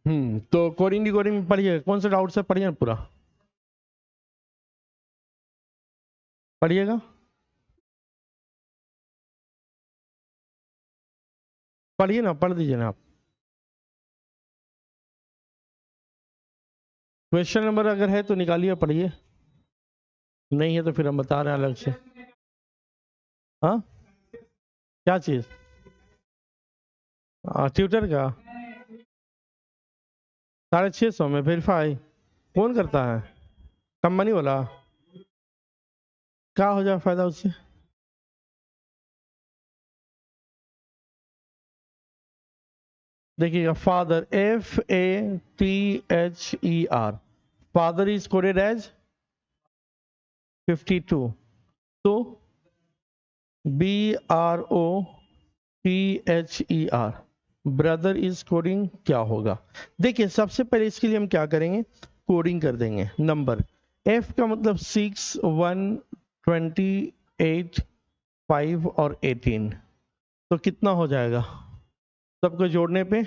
तो coding decoding पढ़िए, कौन सा डाउट है पढ़िए ना पूरा, पढ़िएगा, पढ़िए ना, पढ़ दीजिए ना आप। क्वेश्चन नंबर अगर है तो निकालिए, पढ़िए, नहीं है तो फिर हम बता रहे हैं अलग से। हाँ, क्या चीज? ट्विटर का 650 में वेरीफाई कौन करता है? कंपनी वाला? क्या हो जाए फायदा उससे? देखिएगा, father, FATHER, father is coded as 52, तो BROTHER, ब्रदर इज कोडिंग क्या होगा? देखिए, सबसे पहले इसके लिए हम क्या करेंगे, कोडिंग कर देंगे। नंबर, F का मतलब 6, 1, 28, 5 और 18, तो कितना हो जाएगा सबको जोड़ने पे?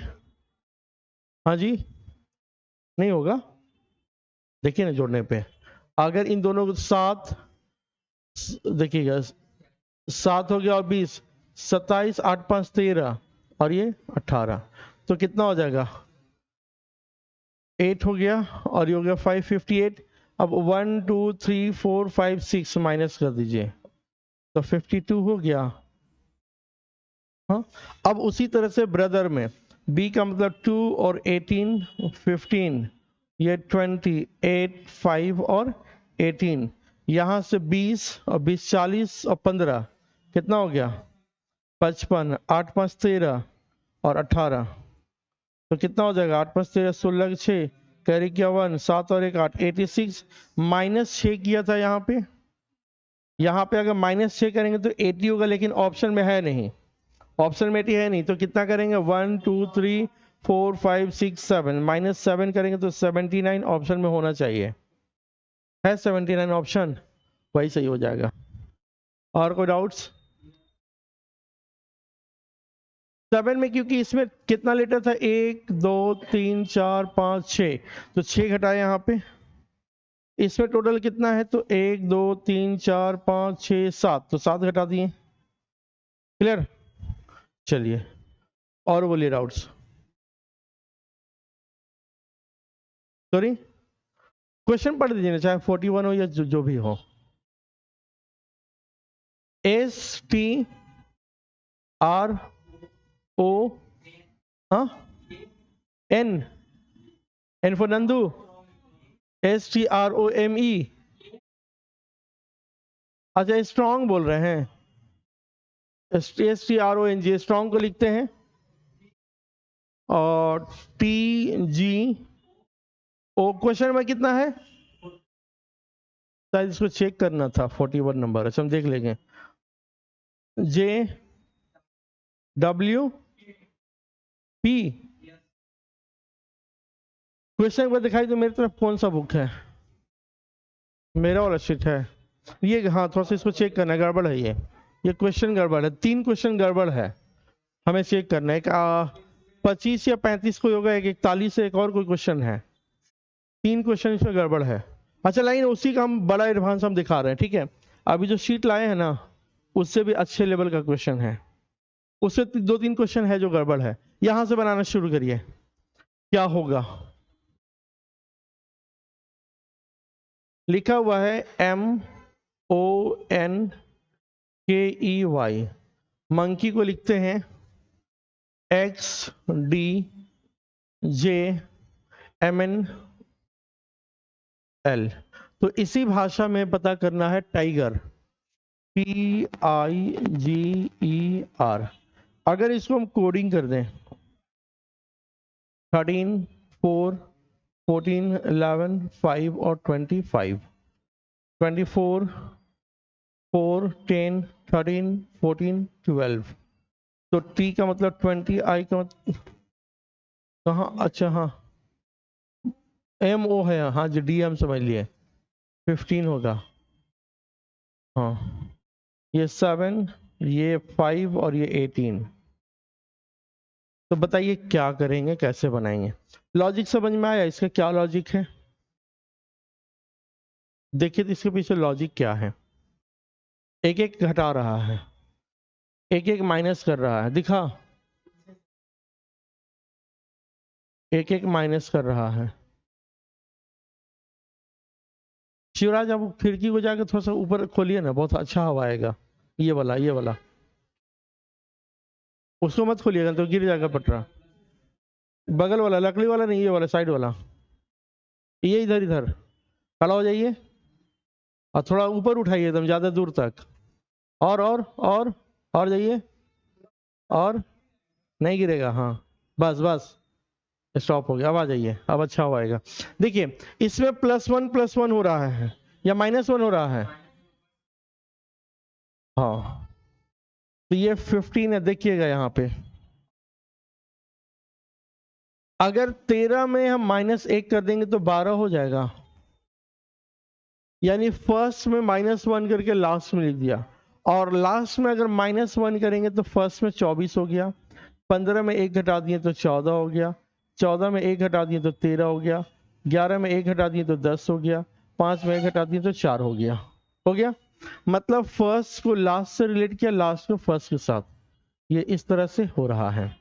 हाँ जी, नहीं होगा, देखिए ना जोड़ने पे, अगर इन दोनों को 7, देखिएगा 7 हो गया और 20, 27, 8, 5, 13 और ये 18, तो कितना हो जाएगा? 8 हो गया और ये हो गया 5, 58। अब 1, 2, 3, 4, 5, 6 माइनस कर दीजिए, तो 52 हो गया। हाँ, अब उसी तरह से ब्रदर में B का मतलब 2 और 18, 15, ये 28, 5 और 18, यहां से 20 और 20, 40 और 15, कितना हो गया? 55, 8, 5, 13 और 18, तो कितना हो जाएगा? 8, 5, 13, 16, 6, कैरी किया 1, 7 और 1, 8, 86, माइनस 6 किया था यहाँ पे, यहाँ पे अगर माइनस 6 करेंगे तो 80 होगा, लेकिन ऑप्शन में है नहीं, ऑप्शन में 80 है नहीं, तो कितना करेंगे? 1, 2, 3, 4, 5, 6, 7, माइनस 7 करेंगे तो 79 ऑप्शन में होना चाहिए, है 79 ऑप्शन, वही सही हो जाएगा। और कोई डाउट्स? 7 में, क्योंकि इसमें कितना लेटर था? 1, 2, 3, 4, 5, 6, तो 6 घटाए यहाँ पे, इसमें टोटल कितना है? तो 1, 2, 3, 4, 5, 6, 7, तो 7 घटा दिए। क्लियर? चलिए, और बोलिए डाउट्स। सॉरी, क्वेश्चन पढ़ दीजिए ना, चाहे 41 हो या जो भी हो। STRO, हाँ, N फॉर नंदू, STROME, अच्छा स्ट्रॉन्ग बोल रहे हैं, STRONG, स्ट्रॉन्ग को लिखते हैं, और TGO, क्वेश्चन में कितना है? शायद इसको चेक करना था, 41 नंबर, अच्छा हम देख लेंगे। JWP, क्वेश्चन पर दिखाई तो मेरी तरफ कौन सा बुक है? मेरा वाला शीट है ये, हाँ, थोड़ा सा इसको चेक करना है, गड़बड़ है ये क्वेश्चन गड़बड़ है, 3 क्वेश्चन गड़बड़ है, हमें चेक करना है। एक 25 या 35 कोई होगा, एक 41 से एक और कोई क्वेश्चन है, 3 क्वेश्चन इसमें गड़बड़ है। अच्छा, लाइन उसी का हम बड़ा एडवांस हम दिखा रहे हैं, ठीक है? अभी जो शीट लाए हैं ना, उससे भी अच्छे लेवल का क्वेश्चन है, उससे 2-3 क्वेश्चन है जो गड़बड़ है, यहां से बनाना शुरू करिए। क्या होगा? लिखा हुआ है MONKEY, मंकी को लिखते हैं XDJMNL, तो इसी भाषा में पता करना है टाइगर, TIGER। अगर इसको हम कोडिंग कर दें 13, 4, 14, 11, 5 और 25, 24, 4, 10, 13, 14, 12, तो T का मतलब 20, I का मतलब कहाँ? अच्छा हाँ, MO है, हाँ जी, DM समझ लिए, 15 होगा, हाँ, ये 7, ये 5 और ये 18, तो बताइए क्या करेंगे, कैसे बनाएंगे? लॉजिक समझ में आया? इसका क्या लॉजिक है? देखिए तो इसके पीछे लॉजिक क्या है। एक एक घटा रहा है, एक एक माइनस कर रहा है, दिखा? एक एक माइनस कर रहा है। शिवराज आप खिड़की को जाकर थोड़ा सा ऊपर खोलिए ना, बहुत अच्छा हवा आएगा। ये वाला, ये वाला, उसको मत खोलिएगा तो गिर जाएगा पटरा। बगल वाला, लकड़ी वाला नहीं, ये वाला साइड वाला, ये इधर इधर खड़ा हो जाइए और थोड़ा ऊपर उठाइए एकदम ज्यादा दूर तक। और जाइए, और नहीं गिरेगा, हाँ बस बस, स्टॉप हो गया। अब आ जाइए, अब अच्छा हो आएगा। देखिए इसमें +1 हो रहा है या -1 हो रहा है? हाँ, तो ये 15 है, देखिएगा यहाँ पे। अगर 13 में हम -1 कर देंगे तो 12 हो जाएगा, यानी फर्स्ट में -1 करके लास्ट में लिख दिया, और लास्ट में अगर -1 करेंगे तो फर्स्ट में 24 हो गया, 15 में 1 घटा दिए तो 14 हो गया, 14 में 1 घटा दिए तो 13 हो गया, 11 में 1 घटा दिए तो 10 हो गया, 5 में 1 घटा दिए तो 4 हो गया। हो गया, मतलब फर्स्ट को लास्ट से रिलेट किया, लास्ट को फर्स्ट के साथ। ये इस तरह से हो रहा है।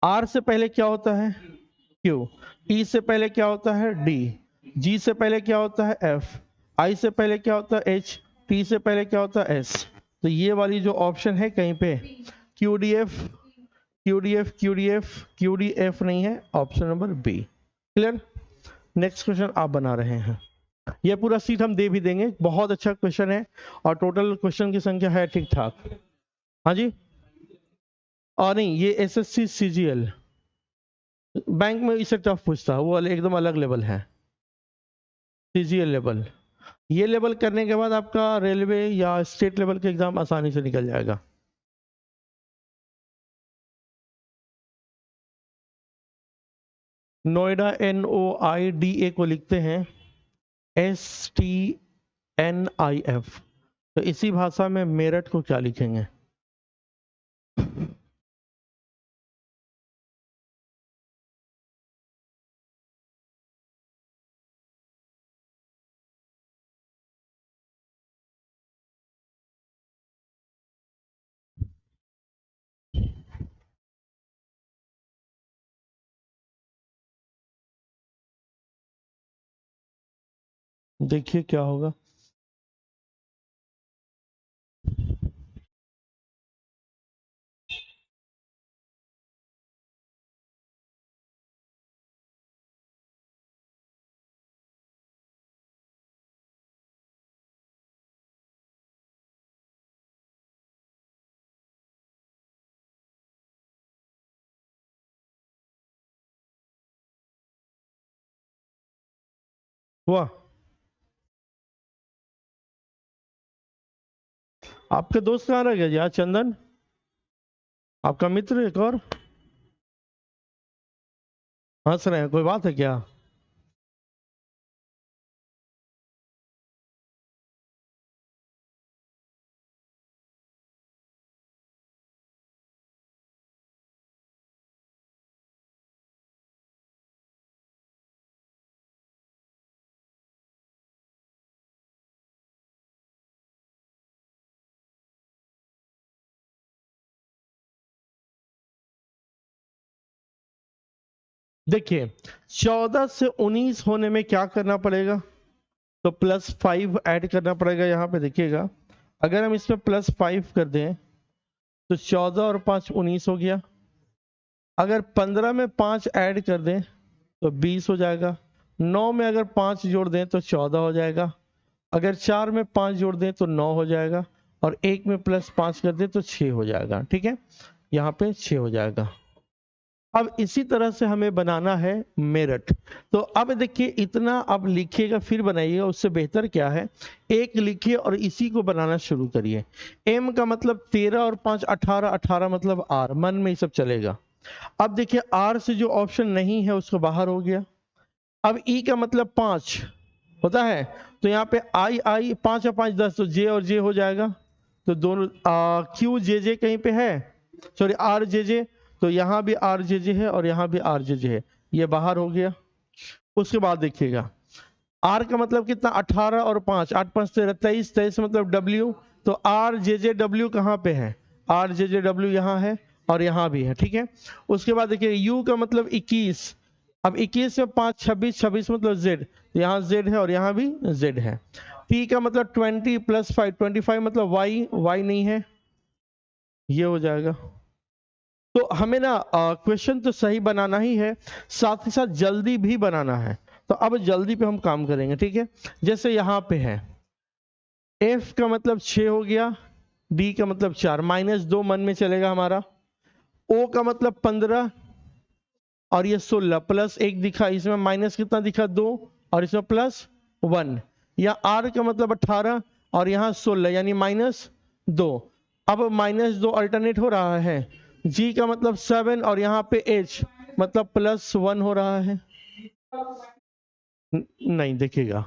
आर से पहले क्या होता है? क्यू। ई से पहले क्या होता है? डी। जी से पहले क्या होता है? एफ। आई से पहले क्या होता है? एच। टी से पहले क्या होता है? एस। तो ये वाली जो ऑप्शन है कहीं पे Q D F, Q D F, Q D F, Q D F नहीं है, option number B. Clear? Next question आप बना रहे हैं। ये पूरा सीट हम दे भी देंगे, बहुत अच्छा क्वेश्चन है और टोटल क्वेश्चन की संख्या है ठीक ठाक। हाँ जी, और नहीं, ये एसएससी सीजीएल बैंक में इसे टफ पूछता है, वो एकदम अलग लेवल है, सीजीएल लेवल। ये लेवल करने के बाद आपका रेलवे या स्टेट लेवल के एग्जाम आसानी से निकल जाएगा। नोएडा NOIDA को लिखते हैं STNIF, तो इसी भाषा में मेरठ को क्या लिखेंगे? देखिए क्या होगा। हुआ? आपके दोस्त कहाँ रह गया जी आज? चंदन, आपका मित्र एक और हंस रहे हैं, कोई बात है क्या? देखिए 14 से 19 होने में क्या करना पड़ेगा? तो +5 ऐड करना पड़ेगा यहाँ पे। देखिएगा, अगर हम इसमें +5 कर दें तो 14 और 5 19 हो गया। अगर 15 में 5 ऐड कर दें तो 20 हो जाएगा। 9 में अगर 5 जोड़ दें तो 14 हो जाएगा। अगर 4 में 5 जोड़ दें तो 9 हो जाएगा, और 1 में +5 कर दें तो 6 हो जाएगा। ठीक है, यहाँ पे 6 हो जाएगा। अब इसी तरह से हमें बनाना है मेरठ। तो अब देखिए, इतना अब लिखिएगा फिर बनाइएगा, उससे बेहतर क्या है, एक लिखिए और इसी को बनाना शुरू करिए। m का मतलब 13 और 5 18, 18 मतलब r, मन में ये सब चलेगा। अब देखिए r से जो ऑप्शन नहीं है उसको बाहर हो गया। अब e का मतलब 5 होता है, तो यहाँ पे I 5 और 5 10, तो j और j हो जाएगा। तो दोनों q j j कहीं पे है, सॉरी r j j, तो यहाँ भी आर जे जे है और यहाँ भी आर जे जे है, ये बाहर हो गया। उसके बाद देखिएगा आर का मतलब कितना 18 और 5, 8 5 13 23, 23 मतलब डब्ल्यू, तो आर जे जे डब्ल्यू कहाँ पे है, आर जे जे डब्ल्यू यहाँ है और यहाँ भी है, ठीक है। उसके बाद देखिए यू का मतलब 21, अब 21 में 5 26, 26 मतलब जेड, यहाँ जेड है और यहाँ भी जेड है। पी का मतलब 20 + 5, 25 मतलब वाई, वाई नहीं है, ये हो जाएगा। तो हमें ना क्वेश्चन तो सही बनाना ही है, साथ ही साथ जल्दी भी बनाना है। तो अब जल्दी पे हम काम करेंगे, ठीक है। जैसे यहाँ पे है f का मतलब 6 हो गया, d का मतलब 4, -2 मन में चलेगा हमारा, o का मतलब 15 और ये 16 प्लस 1 दिखा, इसमें माइनस कितना दिखा 2 और इसमें +1, या r का मतलब 18 और यहाँ 16 यानी -2। अब -2 अल्टरनेट हो रहा है, g का मतलब 7 और यहाँ पे h मतलब +1 हो रहा है। नहीं देखिएगा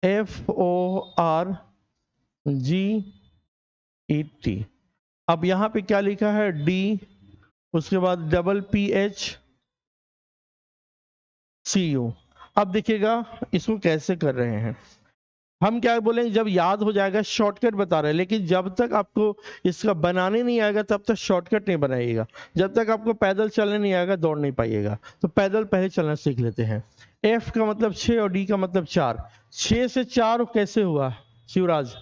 FORGET, अब यहाँ पे क्या लिखा है D, उसके बाद PHCU। अब देखिएगा इसको कैसे कर रहे हैं, हम क्या बोलेंगे, जब याद हो जाएगा शॉर्टकट बता रहे हैं, लेकिन जब तक आपको इसका बनाने नहीं आएगा तब तक शॉर्टकट नहीं बनाइएगा। जब तक आपको पैदल चलने नहीं आएगा दौड़ नहीं पाइएगा, तो पैदल पहले चलना सीख लेते हैं। F का मतलब 6 और D का मतलब 4, 6 से 4 कैसे हुआ शिवराज,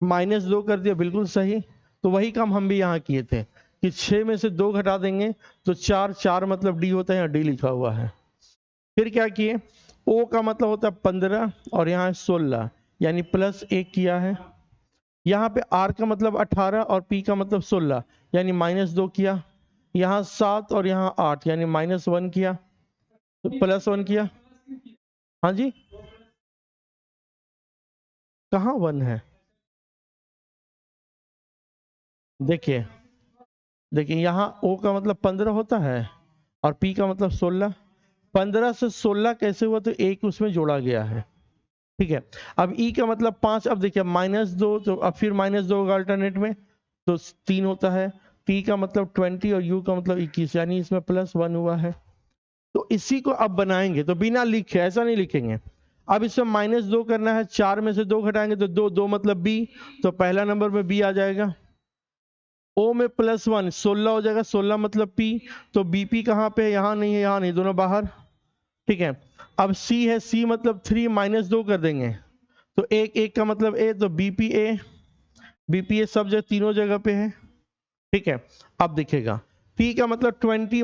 -2 कर दिया, बिल्कुल सही। तो वही काम हम भी यहाँ किए थे कि 6 में से 2 घटा देंगे तो 4, 4 मतलब D होता है, यहाँ D लिखा हुआ है। फिर क्या किए, O का मतलब होता है 15 और यहाँ 16 यानी +1 किया है। यहाँ पे R का मतलब 18 और P का मतलब 16 यानी -2 किया। यहाँ 7 और यहाँ 8 यानी -1 किया, तो +1 किया। हाँ जी, कहाँ 1 है, देखिए देखिए यहाँ O का मतलब 15 होता है और P का मतलब 16, 15 से 16 कैसे हुआ, तो एक उसमें जोड़ा गया है, ठीक है। अब E का मतलब 5, अब देखिए -2, तो अब फिर -2 होगा अल्टरनेट में, तो 3 होता है। P का मतलब 20 और U का मतलब 21 यानी इसमें +1 हुआ है। तो इसी को अब बनाएंगे, तो बिना लिखे, ऐसा नहीं लिखेंगे। अब इसमें -2 करना है, 4 में से 2 घटाएंगे तो 2, 2 मतलब B, तो पहला नंबर में B आ जाएगा। O में +1 16 हो जाएगा, 16 मतलब P, तो BP कहाँ पे है, यहाँ नहीं है, यहाँ नहीं, दोनों बाहर, ठीक है। अब C है, C मतलब 3, -2 कर देंगे तो 1, 1 का मतलब A, तो BPA, BPA सब जगह तीनों जगह पे है, ठीक है। अब दिखेगा P का मतलब 20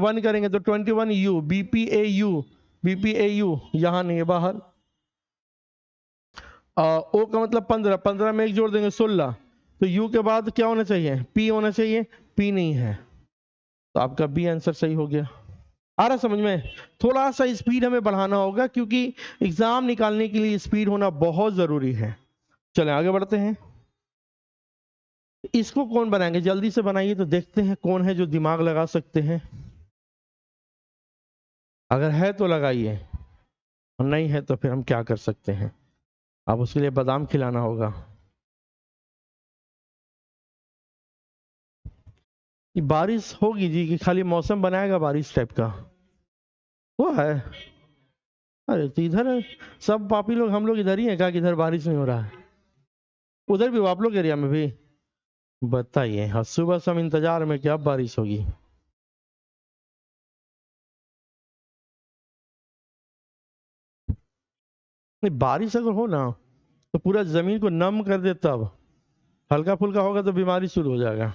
1 करेंगे तो 21U, BPAU, BPAU यहाँ नहीं है, बाहर। O का मतलब 15, 15 में एक जोड़ देंगे 16, तो U के बाद क्या होना चाहिए, P होना चाहिए, P नहीं है, तो आपका B आंसर सही हो गया। आ रहा समझ में, थोड़ा सा स्पीड हमें बढ़ाना होगा क्योंकि एग्जाम निकालने के लिए स्पीड होना बहुत जरूरी है। चलें आगे बढ़ते हैं। इसको कौन बनाएंगे, जल्दी से बनाइए तो देखते हैं कौन है जो दिमाग लगा सकते हैं। अगर है तो लगाइए और नहीं है तो फिर हम क्या कर सकते हैं, अब उसके लिए बादाम खिलाना होगा। ये बारिश होगी जी कि खाली मौसम बनाएगा बारिश टाइप का, वो है। अरे तो इधर सब पापी लोग हम लोग इधर ही है क्या कि इधर बारिश नहीं हो रहा है, उधर भी हो आप लोग एरिया में भी, बताइए। हाँ सुबह से हम इंतजार में कि अब बारिश होगी। नहीं बारिश अगर हो ना तो पूरा जमीन को नम कर दे, तब हल्का फुल्का होगा तो बीमारी शुरू हो जाएगा।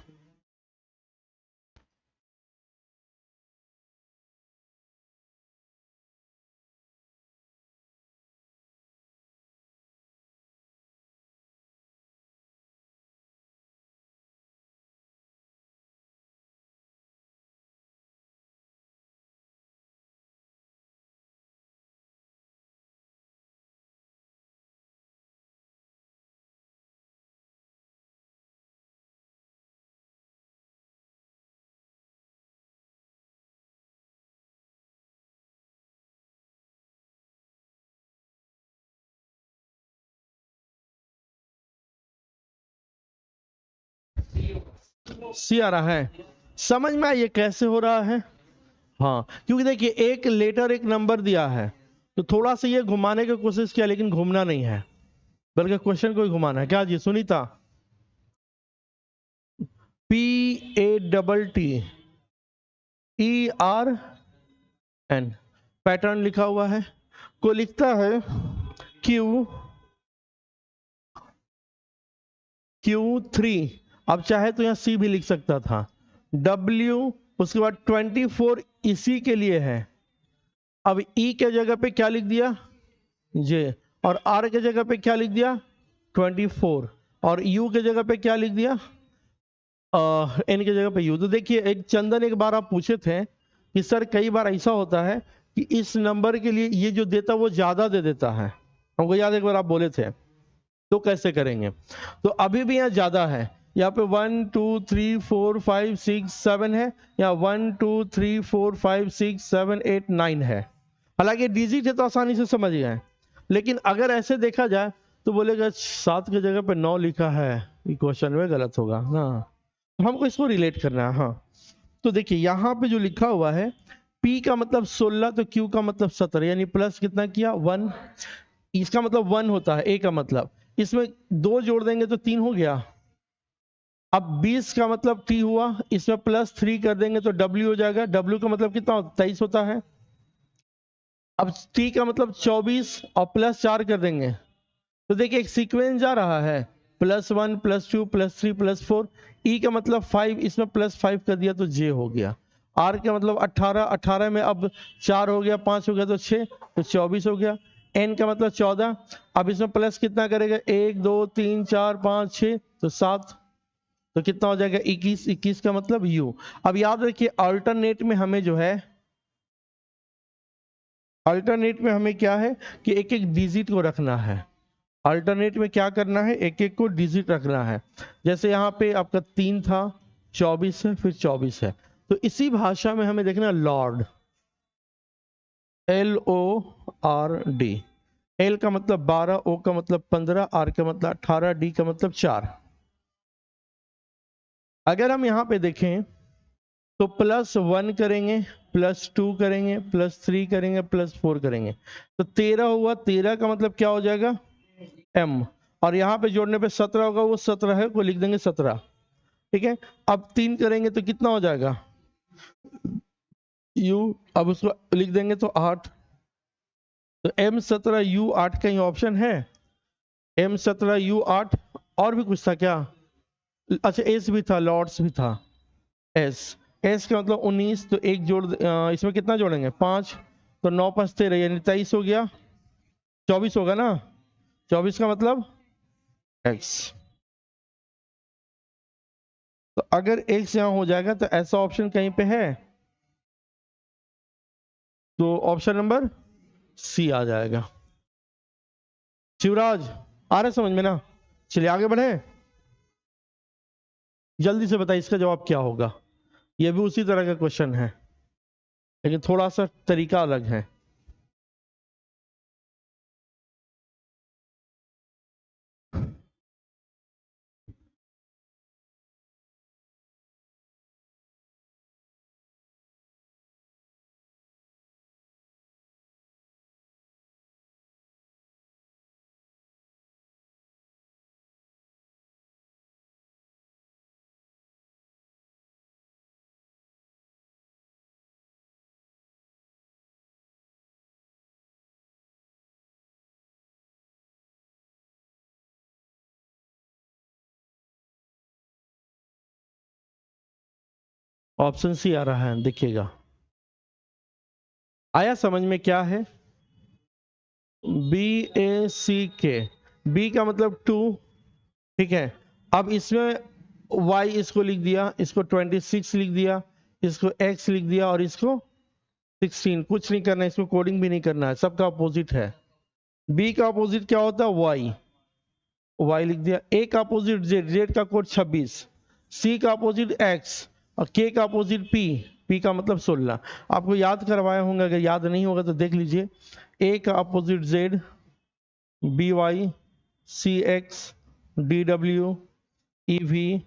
सी आ रहा है, समझ में ये कैसे हो रहा है? हाँ, क्योंकि देखिए एक लेटर एक नंबर दिया है, तो थोड़ा सा ये घुमाने की कोशिश किया, लेकिन घूमना नहीं है, बल्कि क्वेश्चन को ही घुमाना है। क्या जी सुनीता? PATTERN पैटर्न लिखा हुआ है, को लिखता है Q3, अब चाहे तो यहाँ C भी लिख सकता था, W, उसके बाद 24 इसी के लिए है। अब E के जगह पे क्या लिख दिया? J, और R के जगह पे क्या लिख दिया? 24, और U के जगह पे क्या लिख दिया? N के जगह पे U। तो देखिए एक चंदन एक बार आप पूछे थे कि सर कई बार ऐसा होता है कि इस नंबर के लिए ये जो देता वो ज्यादा दे देता है, हमको याद है एक बार आप बोले थे, तो कैसे करेंगे? तो अभी भी यहाँ ज्यादा है, यहाँ पे 1 2 3 4 5 6 7 है, यहाँ 1 2 3 4 5 6 7 8 9 है। हालांकि डिजिट है तो आसानी से समझ गए, लेकिन अगर ऐसे देखा जाए तो बोलेगा 7 की जगह पे 9 लिखा है, ये क्वेश्चन में गलत होगा ना, तो हमको इसको रिलेट करना है। हाँ, तो देखिए यहाँ पे जो लिखा हुआ है P का मतलब 16, तो Q का मतलब 17, यानी प्लस कितना किया? 1, इसका मतलब 1 होता है A का मतलब, इसमें 2 जोड़ देंगे तो 3 हो गया। अब 20 का मतलब T हुआ, इसमें प्लस 3 कर देंगे तो W हो जाएगा, W का मतलब कितना 23 होता है। अब T का मतलब 24 और प्लस 4 कर देंगे, तो देखिए एक सीक्वेंस जा रहा है, +1 +2 +3 +4। E का मतलब 5, इसमें +5 कर दिया तो J हो गया। R का मतलब 18, 18 में अब 4 हो गया, 5 हो गया तो 6, तो 24 हो गया। N का मतलब 14, अब इसमें प्लस कितना करेगा? 1 2 3 4 5 6, तो 7, तो कितना हो जाएगा? 21, 21 का मतलब U। अब याद रखिए अल्टरनेट में हमें जो है, अल्टरनेट में हमें क्या है कि एक एक डिजिट को रखना है। अल्टरनेट में क्या करना है? एक एक को डिजिट रखना है। जैसे यहाँ पे आपका 3 था, 24 है, फिर 24 है, तो इसी भाषा में हमें देखना लॉर्ड, LORD। L का मतलब 12, O का मतलब 15, R का मतलब 18, D का मतलब 4। अगर हम यहाँ पे देखें तो +1 करेंगे, +2 करेंगे, +3 करेंगे, +4 करेंगे, तो 13 हुआ। 13 का मतलब क्या हो जाएगा? M, और यहाँ पे जोड़ने पे 17 होगा, वो 17 है, को लिख देंगे 17, ठीक है। अब 3 करेंगे तो कितना हो जाएगा? U, अब उसको लिख देंगे तो 8, तो M17U8 कहीं ऑप्शन है? M17U8, और भी कुछ था क्या? अच्छा S भी था, लॉर्ड्स भी था, S। S का मतलब 19, तो एक जोड़ इसमें कितना जोड़ेंगे? 5, तो 9 5 13, यानी 23 हो गया। 24 होगा ना, 24 का मतलब X। तो अगर X यहाँ हो जाएगा तो ऐसा ऑप्शन कहीं पे है, तो ऑप्शन नंबर C आ जाएगा। शिवराज आ रहा है समझ में ना? चलिए आगे बढ़े, जल्दी से बताइए इसका जवाब क्या होगा। यह भी उसी तरह का क्वेश्चन है, लेकिन थोड़ा सा तरीका अलग है। ऑप्शन सी आ रहा है, देखिएगा आया समझ में क्या है? BACK, B का मतलब 2, ठीक है। अब इसमें Y इसको लिख दिया, इसको 26 लिख दिया, इसको X लिख दिया, और इसको 16। कुछ नहीं करना है, इसको कोडिंग भी नहीं करना है, सबका अपोजिट है। B का अपोजिट क्या होता है? Y, Y लिख दिया। A का अपोजिट Z, Z का कोड 26। C का अपोजिट X, और K का अपोजिट P, P का मतलब 16। आपको याद करवाया होंगे, अगर याद नहीं होगा तो देख लीजिए। A का opposite Z, BY, CX, DW, EV,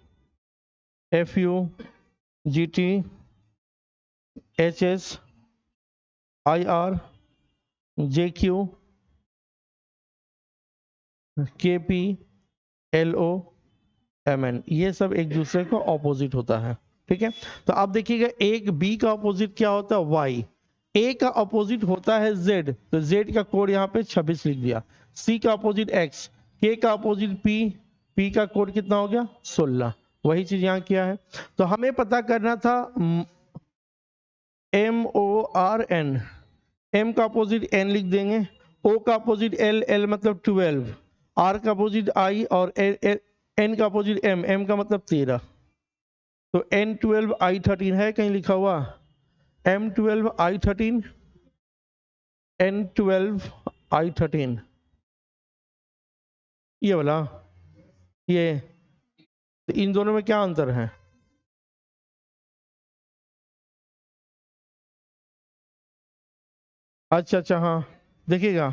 FUGTHIRKPLOMN, ये सब एक दूसरे को ऑपोजिट होता है। ठीक है, तो अब देखिएगा एक बी का ऑपोजिट क्या होता है, वाई। ए का ऑपोजिट होता है जेड, तो जेड का कोड यहाँ पे 26 लिख दिया। सी का ऑपोजिट एक्स, के का ऑपोजिट पी, पी का कोड कितना हो गया 16। वही चीज यहाँ किया है। तो हमें पता करना था MORN, M का अपोजिट N लिख देंगे, O का अपोजिट L, L मतलब 12, R का अपोजिट I और N का अपोजिट M, M का मतलब 13। तो N12 I13 है कहीं लिखा हुआ, M12 I13, N12 I13, ये वाला, ये, तो इन दोनों में क्या अंतर है? अच्छा अच्छा, हाँ देखिएगा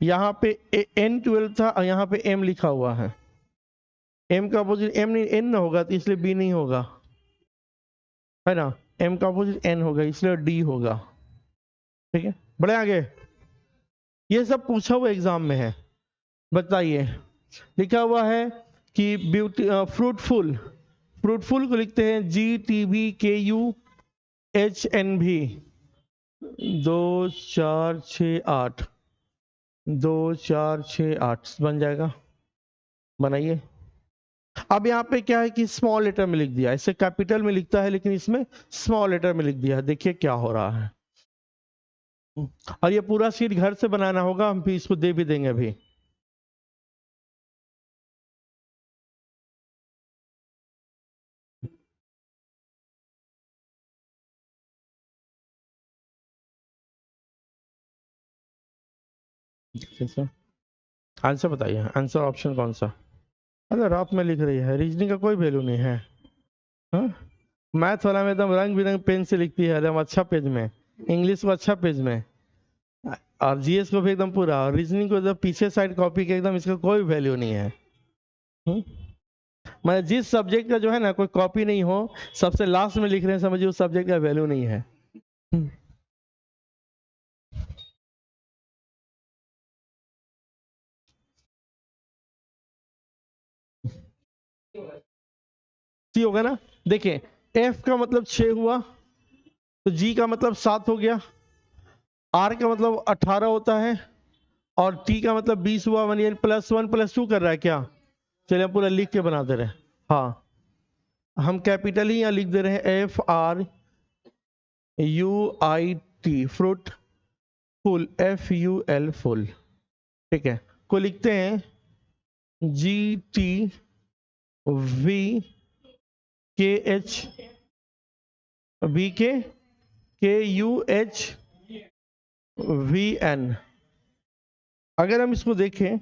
यहाँ पे N12 था और यहाँ पे M लिखा हुआ है। M का अपोजिट M नहीं, N ना होगा तो इसलिए B नहीं होगा, है ना। M का अपोजिट N होगा इसलिए D होगा। ठीक है, बढ़े आगे। ये सब पूछा हुआ एग्जाम में है। बताइए, लिखा हुआ है कि ब्यूटी फ्रूटफुल, फ्रूटफुल को लिखते हैं GTBKUHNV 2468, 2468 बन जाएगा। बनाइए। अब यहाँ पे क्या है कि स्मॉल लेटर में लिख दिया, इसे कैपिटल में लिखता है लेकिन इसमें स्मॉल लेटर में लिख दिया। देखिए क्या हो रहा है। और ये पूरा शीट घर से बनाना होगा, हम भी इसको दे भी देंगे अभी। आंसर बताइए, आंसर ऑप्शन कौन सा? अरे रफ में लिख रही है, रीजनिंग का कोई वैल्यू नहीं है। हाँ, मैथ वाला में एकदम रंग बिरंग पेन से लिखती है, एकदम अच्छा पेज में, इंग्लिश को अच्छा पेज में, और जीएस को भी एकदम पूरा, और रीजनिंग को एकदम पीछे साइड कॉपी के, एकदम इसका कोई वैल्यू नहीं है। मैं जिस सब्जेक्ट का जो है ना कोई कॉपी नहीं हो, सबसे लास्ट में लिख रहे हैं, समझिए उस सब्जेक्ट का वैल्यू नहीं है। सी होगा ना। देखिए एफ का मतलब 6 हुआ, तो जी का मतलब 7 हो गया, आर का मतलब 18 होता है, और टी का मतलब 20 हुआ। वन +1 +2 कर रहा है क्या? चलिए हम पूरा लिख के बना दे रहे हैं। हाँ, हम कैपिटल ही यहाँ लिख दे रहे हैं, FRUIT, fruit, full FUL full. ठीक है, को लिखते हैं GTVKHVKUHVN। अगर हम इसको देखें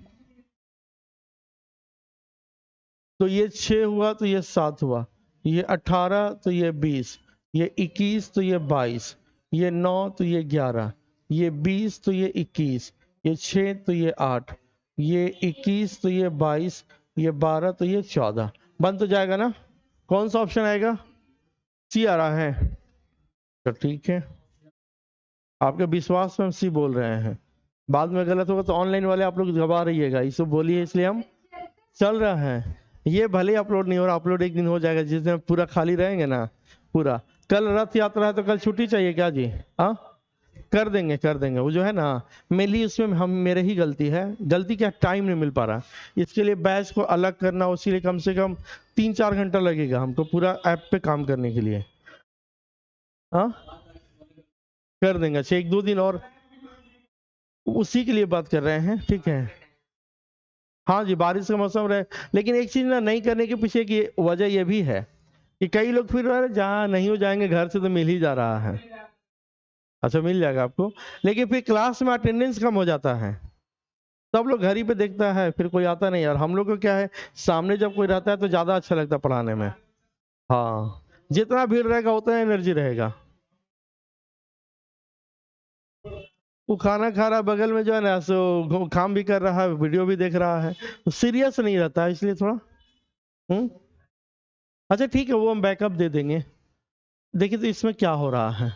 तो ये 6 हुआ, तो ये 7 हुआ, ये 18 तो ये 20, ये 21 तो ये 22, ये 9 तो ये 11, ये 20 तो ये 21, ये 6 तो ये 8, ये 21 तो ये 22, ये 12 तो ये 14। बन तो जाएगा ना? कौन सा ऑप्शन आएगा? सी आ रहा है। तो ठीक है, आपके विश्वास में हम सी बोल रहे हैं। बाद में गलत होगा तो ऑनलाइन वाले आप लोग गवा रहिएगा, इसको बोलिए, इसलिए हम चल रहा है। ये भले अपलोड नहीं हो रहा, अपलोड एक दिन हो जाएगा जिस दिन पूरा खाली रहेंगे ना पूरा। कल रथ यात्रा है तो कल छुट्टी चाहिए क्या जी? हाँ, कर देंगे कर देंगे। वो जो है ना, मेनली उसमें हम, मेरे ही गलती है, गलती क्या, टाइम नहीं मिल पा रहा। इसके लिए बैच को अलग करना, उसी लिए कम से कम 3-4 घंटा लगेगा हमको पूरा ऐप पे काम करने के लिए। हाँ, कर देंगे। अच्छा 1-2 दिन और, उसी के लिए बात कर रहे हैं। ठीक है, हाँ जी, बारिश का मौसम रहे, लेकिन एक चीज ना नहीं करने के पीछे की वजह यह भी है कि कई लोग फिर जहाँ नहीं हो जाएंगे घर से तो मिल ही जा रहा है। अच्छा मिल जाएगा आपको, लेकिन फिर क्लास में अटेंडेंस कम हो जाता है, सब लोग घर ही पे देखता है, फिर कोई आता नहीं। और हम लोग को क्या है, सामने जब कोई रहता है तो ज्यादा अच्छा लगता है पढ़ाने में। हाँ, जितना भीड़ रहेगा उतना एनर्जी रहेगा। वो खाना खा रहा है बगल में जो है ना, सो काम भी कर रहा है, वीडियो भी देख रहा है, तो सीरियस नहीं रहता है, इसलिए थोड़ा। अच्छा ठीक है, वो हम बैकअप दे देंगे। देखिए तो इसमें क्या हो रहा है,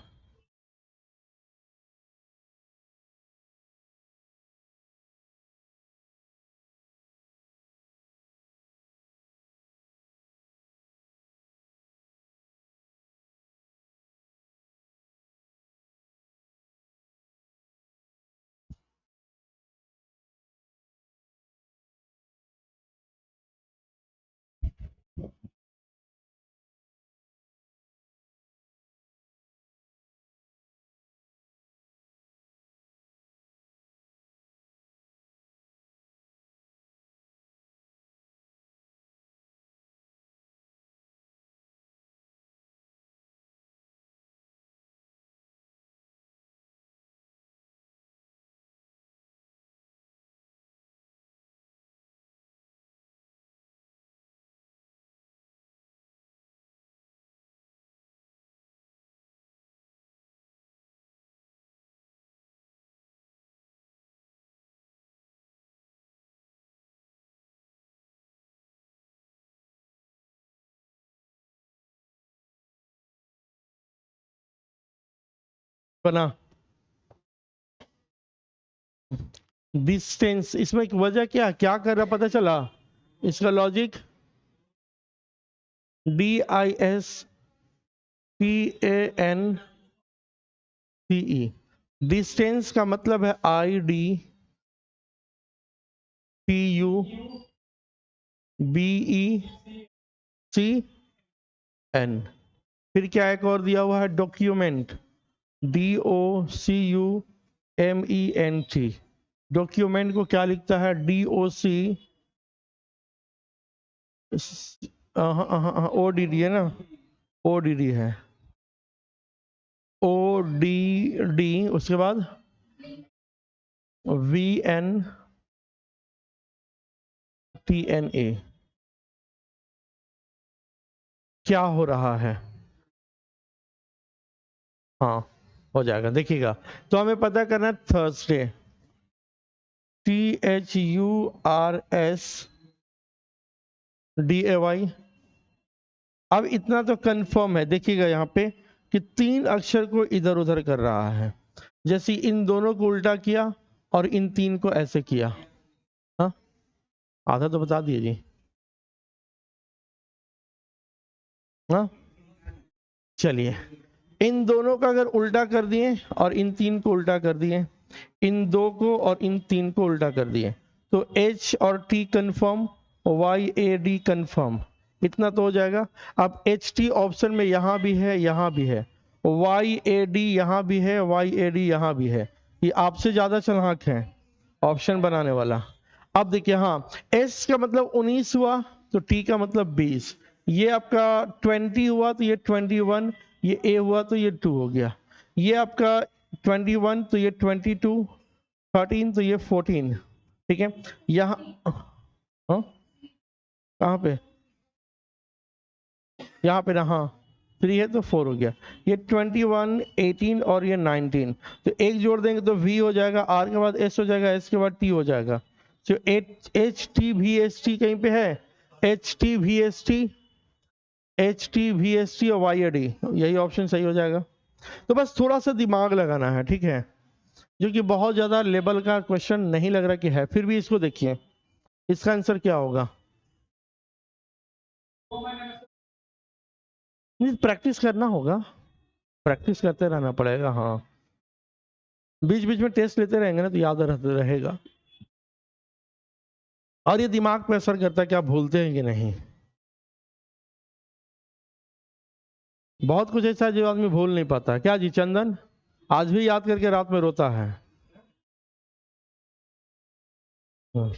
बना डिस्टेंस। इसमें एक वजह क्या क्या कर रहा पता चला, इसका लॉजिक DISTANCE। डिस्टेंस का मतलब है IDTUBECN। फिर क्या एक और दिया हुआ है डॉक्यूमेंट, DOCUMENT। डॉक्यूमेंट को क्या लिखता है, DOC ODD है ना, ODD है, ODD। उसके बाद VNTNA। क्या हो रहा है, हाँ हो जाएगा देखिएगा। तो हमें पता करना है थर्सडे, THURSDAY। अब इतना तो कंफर्म है, देखिएगा यहाँ पे कि 3 अक्षर को इधर उधर कर रहा है, जैसे इन दोनों को उल्टा किया और इन 3 को ऐसे किया। हाँ आधा तो बता दिए जी। हाँ चलिए, इन दोनों का अगर उल्टा कर दिए और इन 3 को उल्टा कर दिए, इन 2 को और इन 3 को उल्टा कर दिए, तो H और T कंफर्म, YAD कंफर्म, इतना तो हो जाएगा। अब HT ऑप्शन में यहां भी है यहां भी है, YAD यहां भी है YAD यहां भी है, ये आपसे ज्यादा चालाक है ऑप्शन बनाने वाला। अब देखिए हाँ, S का मतलब 19 हुआ तो T का मतलब 20, ये आपका 20 हुआ तो ये 21, ये A हुआ तो ये 2 हो गया, ये आपका 21 तो ये 22, 13 तो ये 14। ठीक है यहाँ, हाँ कहाँ पे, यहाँ पे ना, हाँ 3 है तो 4 हो गया, ये 21 18 और ये 19, तो एक जोड़ देंगे तो V हो जाएगा, R के बाद S हो जाएगा, S के बाद T हो जाएगा। तो HTVST कहीं पे है, HTVST और YAD, यही ऑप्शन सही हो जाएगा। तो बस थोड़ा सा दिमाग लगाना है, ठीक है, जो कि बहुत ज्यादा लेवल का क्वेश्चन नहीं लग रहा कि है, फिर भी इसको देखिए इसका आंसर क्या होगा। नहीं प्रैक्टिस करना होगा, प्रैक्टिस करते रहना पड़ेगा। हाँ बीच बीच में टेस्ट लेते रहेंगे ना तो याद रहेगा, और ये दिमाग पे असर करता है कि आप भूलते हैं कि नहीं। बहुत कुछ ऐसा है जो आदमी भूल नहीं पाता, क्या जी चंदन, आज भी याद करके रात में रोता है। हाँ,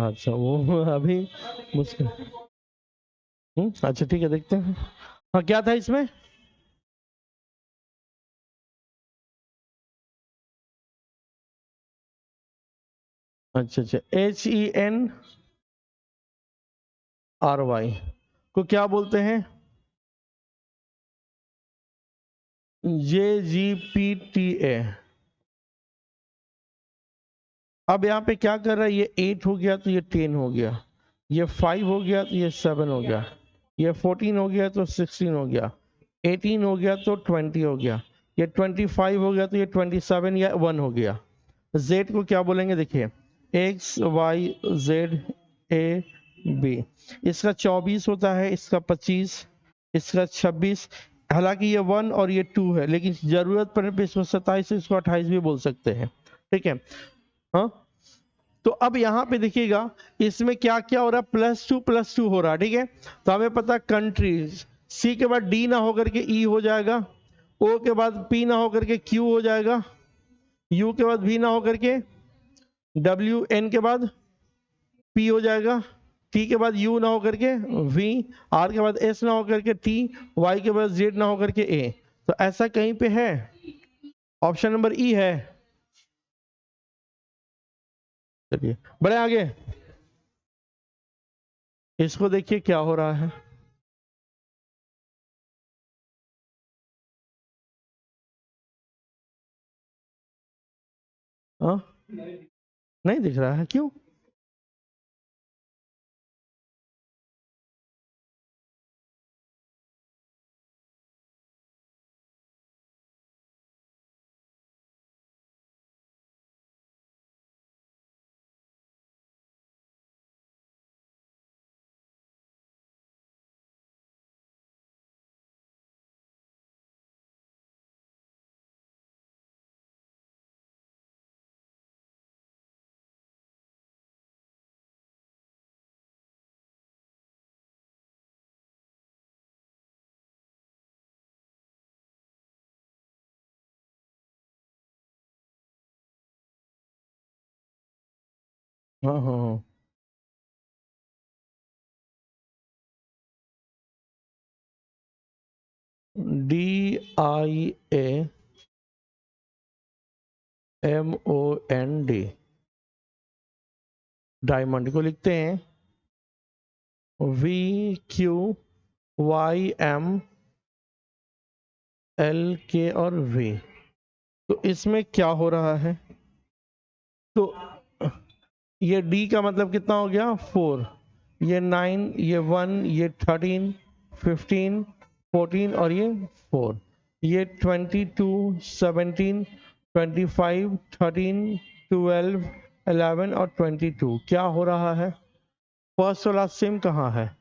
अच्छा वो अभी मुश्किल। अच्छा ठीक है देखते हैं। हाँ क्या था इसमें, अच्छा अच्छा HENRY को क्या बोलते हैं, JGPTA। अब यहाँ पे क्या कर रहा है, ये 8 हो गया तो ये 10 हो गया, ये 5 हो गया तो ये 7 हो गया, ये 14 हो गया तो 16 हो गया, 18 हो गया तो 20 हो गया, ये 25 हो गया तो ये 27 या 1 हो गया। z को क्या बोलेंगे, देखिए x y z a b। इसका 24 होता है, इसका 25, इसका 26। हालांकि ये 1 और ये 2 है, लेकिन जरूरत पड़ने पे इसको 27 इसको 28 भी बोल सकते हैं। ठीक है, हाँ। तो अब यहाँ पे देखिएगा इसमें क्या क्या हो रहा है, +2 हो रहा है। ठीक है, तो हमें पता कंट्रीज, सी के बाद डी ना होकर के ई हो जाएगा, ओ के बाद पी ना होकर के क्यू हो जाएगा, यू के बाद वी ना होकर के डब्ल्यू, एन के बाद पी हो जाएगा, टी के बाद यू ना होकर के वी, आर के बाद एस ना होकर के टी, वाई के बाद जेड ना होकर के ए। तो ऐसा कहीं पे है? ऑप्शन नंबर ई है। चलिए बढ़े आगे, इसको देखिए क्या हो रहा है। हाँ, नहीं दिख रहा है, क्यों? हाँ हाँ हाँ, DIAMOND, डायमंड को लिखते हैं VQYMLK और V। तो इसमें क्या हो रहा है, तो ये D का मतलब कितना हो गया, 4, ये 9, ये 1, ये 13, 15, 14 और ये 4, ये 22, 17, 25, 13, 12, 11 और 22। क्या हो रहा है, फर्स्ट वाला सेम कहाँ है?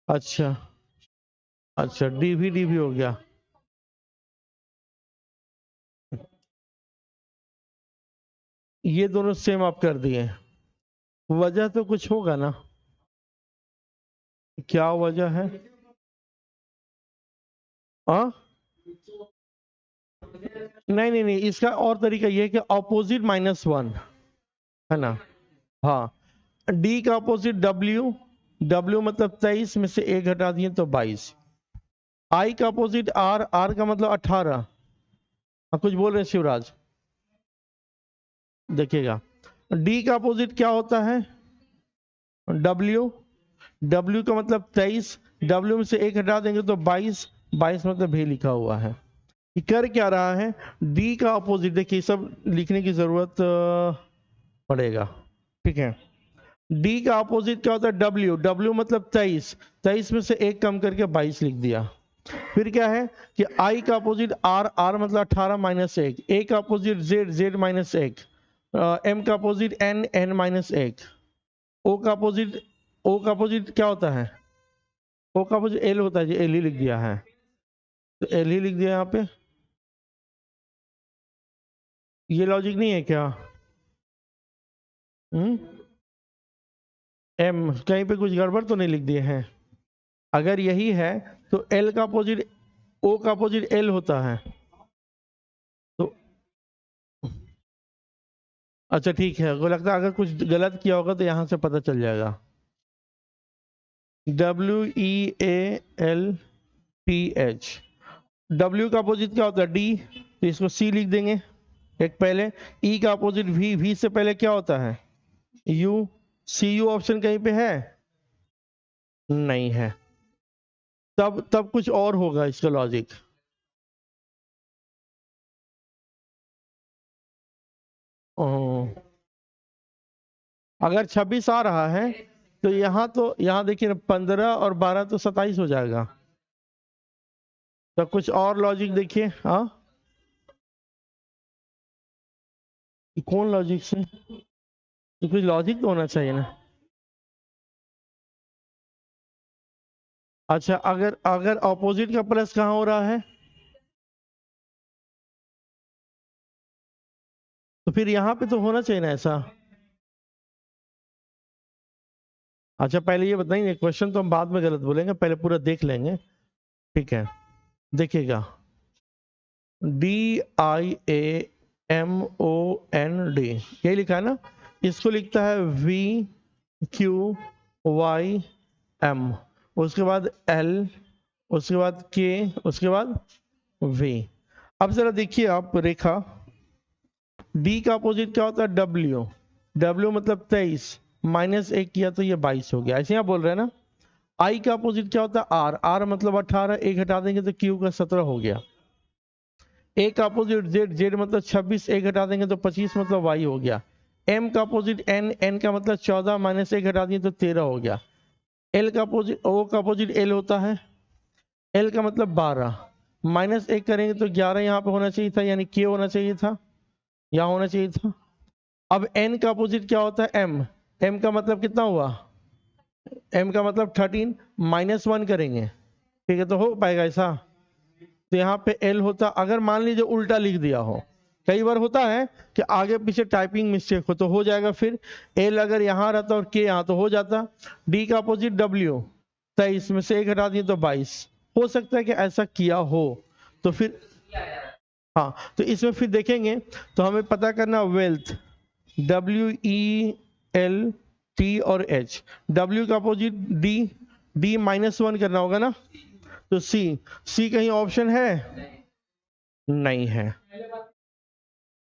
अच्छा, अच्छा डी भी हो गया। ये दोनों सेम आप कर दिए, वजह तो कुछ होगा ना, क्या वजह है? हाँ, नहीं नहीं नहीं, इसका और तरीका ये है कि ऑपोजिट -1 है ना। हाँ, डी का अपोजिट डब्ल्यू, डब्ल्यू मतलब 23 में से एक हटा दिए तो 22। आई का अपोजिट आर, आर का मतलब 18। कुछ बोल रहे हैं शिवराज, देखिएगा डी का अपोजिट क्या होता है, डब्ल्यू, डब्ल्यू का मतलब 23, डब्ल्यू में से एक हटा देंगे तो 22, 22 मतलब भी लिखा हुआ है। ये कर क्या रहा है, डी का अपोजिट, देखिए सब लिखने की जरूरत पड़ेगा। ठीक है, डी का अपोजिट क्या होता है, डब्ल्यू, डब्ल्यू मतलब 23, 23 में से एक कम करके 22 लिख दिया। फिर क्या है कि आई का अपोजिट आर, आर मतलब 18 माइनस 1, ए का opposite Z, Z minus 1, M का opposite N, N minus 1, O का अपोजिट, ओ का अपोजिट क्या होता है, ओ का अपोजिट एल होता है जी, एल ही लिख दिया है, तो एल ही लिख दिया यहाँ पे। ये लॉजिक नहीं है क्या? हम्म, एम कहीं पे कुछ गड़बड़ तो नहीं लिख दिए हैं? अगर यही है तो एल का अपोजिट, ओ का अपोजिट एल होता है। तो अच्छा ठीक है, को लगता है अगर कुछ गलत किया होगा तो यहाँ से पता चल जाएगा। WEALTH, डब्ल्यू का अपोजिट क्या होता है, डी, तो इसको सी लिख देंगे एक पहले। ई का अपोजिट वी, वी से पहले क्या होता है, यू, सी यू ऑप्शन कहीं पे है? नहीं है, तब कुछ और होगा इसका लॉजिक। अगर 26 आ रहा है तो यहाँ देखिए 15 और 12 तो 27 हो जाएगा। तो कुछ और लॉजिक देखिए। हाँ, कौन लॉजिक से? तो कुछ लॉजिक तो होना चाहिए ना। अच्छा, अगर अगर ऑपोजिट का प्लस कहाँ हो रहा है तो फिर यहाँ पे तो होना चाहिए ना ऐसा। अच्छा, पहले ये बताइए, क्वेश्चन तो हम बाद में गलत बोलेंगे, पहले पूरा देख लेंगे। ठीक है, देखिएगा, DIAMOND यही लिखा है ना। इसको लिखता है VQYM, उसके बाद L, उसके बाद K, उसके बाद V। अब जरा देखिए आप रेखा, D का अपोजिट क्या होता है? W। W मतलब 23, -1 किया तो ये 22 हो गया, ऐसे आप बोल रहे हैं ना। I का अपोजिट क्या होता है? R। R मतलब 18, 1 हटा देंगे तो Q का 17 हो गया। A का अपोजिट Z। Z मतलब 26, 1 हटा देंगे तो 25 मतलब Y हो गया। M का अपोजिट N। N का मतलब 14, -1 हटा दिए तो 13 हो गया। L का अपोजिट, O का अपोजिट L होता है, L का मतलब 12, -1 करेंगे तो 11 यहाँ पे होना चाहिए था, यानी K होना चाहिए था, यहाँ होना चाहिए था। अब N का अपोजिट क्या होता है? M। M का मतलब कितना हुआ? M का मतलब 13, -1 करेंगे, ठीक है, तो हो पाएगा ऐसा। तो यहाँ पे L होता, अगर मान लीजिए उल्टा लिख दिया हो, कई बार होता है कि आगे पीछे टाइपिंग मिस्टेक हो, तो हो जाएगा फिर L अगर यहाँ रहता और K यहाँ तो हो जाता। D का अपोजिट W, 23 में से 1 हटा दिए तो 22। हो सकता है कि ऐसा किया हो, तो फिर हाँ, तो इसमें फिर देखेंगे तो हमें पता करना वेल्थ, WELT और H। W का अपोजिट D, D -1 करना होगा ना, तो C कहीं ऑप्शन है? नहीं है।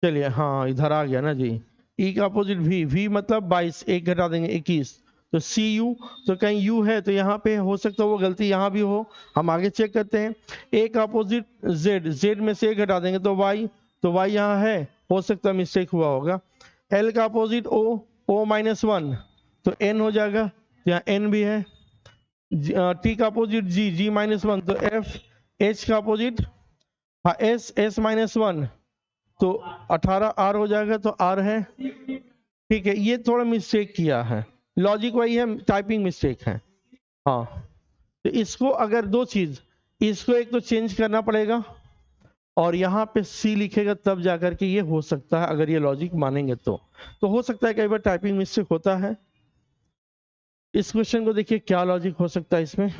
चलिए, हाँ इधर आ गया ना जी। E का अपोजिट V मतलब 22, 1 घटा देंगे 21, तो CU, तो कहीं U है तो यहाँ पे हो सकता है वो गलती यहाँ भी हो, हम आगे चेक करते हैं। A का अपोजिट Z। Z में से 1 घटा देंगे तो Y, तो Y यहाँ है, हो सकता है मिस्टेक हुआ होगा। L का अपोजिट O, O-1 तो N हो जाएगा, यहाँ N भी है। T का अपोजिट G, G-1 तो F। H का अपोजिट, हाँ S, S-1 तो 18 R हो जाएगा, तो R है। ठीक है, ये थोड़ा मिस्टेक किया है, लॉजिक वही है, टाइपिंग मिस्टेक है। हाँ, तो इसको अगर दो चीज, इसको एक तो चेंज करना पड़ेगा और यहाँ पे C लिखेगा, तब जाकर के ये हो सकता है, अगर ये लॉजिक मानेंगे तो हो सकता है कई बार टाइपिंग मिस्टेक होता है। इस क्वेश्चन को देखिए क्या लॉजिक हो सकता है इसमें।